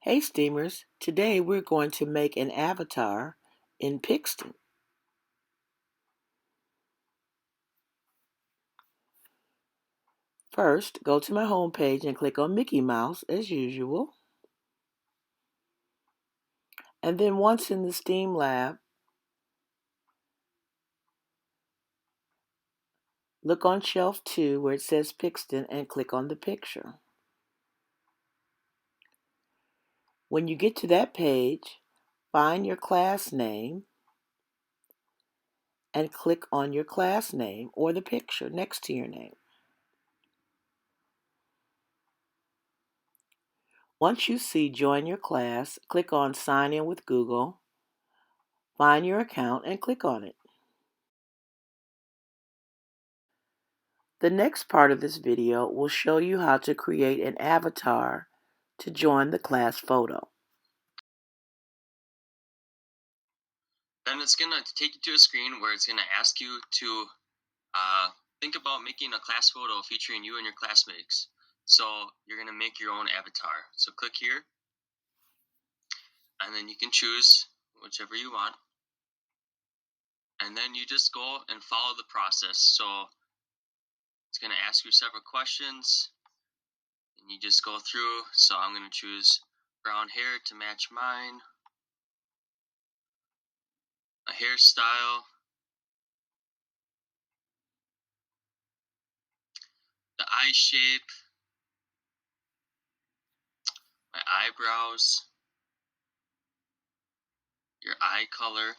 Hey Steamers, today we're going to make an avatar in Pixton. First, go to my homepage and click on Mickey Mouse as usual. And then once in the Steam Lab, look on shelf 2 where it says Pixton and click on the picture. When you get to that page, find your class name and click on your class name or the picture next to your name. Once you see Join Your Class, click on Sign In with Google, find your account and click on it. The next part of this video will show you how to create an avatar to join the class photo. Then it's going to take you to a screen where it's going to ask you to think about making a class photo featuring you and your classmates. So you're going to make your own avatar. So click here, and then you can choose whichever you want. And then you just go and follow the process. So it's going to ask you several questions, and you just go through. So I'm going to choose brown hair to match mine, a hairstyle, the eye shape, my eyebrows, your eye color,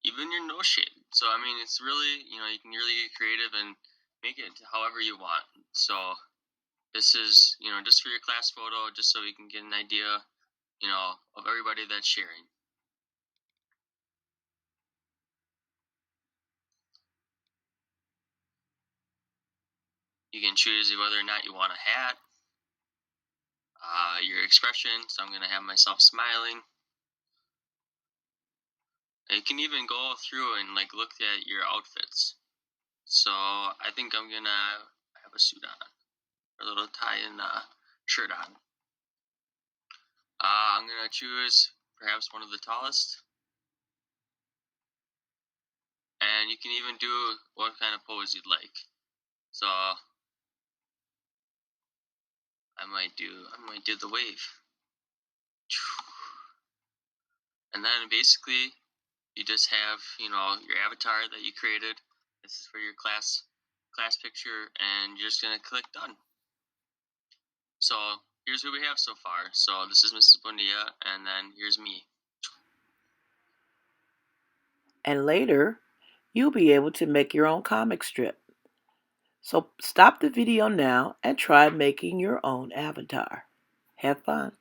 even your nose shape. So I mean, it's really, you can really get creative and make it however you want. So this is, just for your class photo, just so you can get an idea, of everybody that's sharing. You can choose whether or not you want a hat, your expression. So I'm gonna have myself smiling. You can even go through and look at your outfits. So I think I'm gonna have a suit on, a little tie and shirt on. I'm gonna choose perhaps one of the tallest, and you can even do what kind of pose you'd like. So I might do the wave, and then basically you just have your avatar that you created. This is for your class picture, and you're just gonna click done. So here's who we have so far. So this is Mrs. Bonilla, and then here's me. And later, you'll be able to make your own comic strip. So stop the video now and try making your own avatar. Have fun.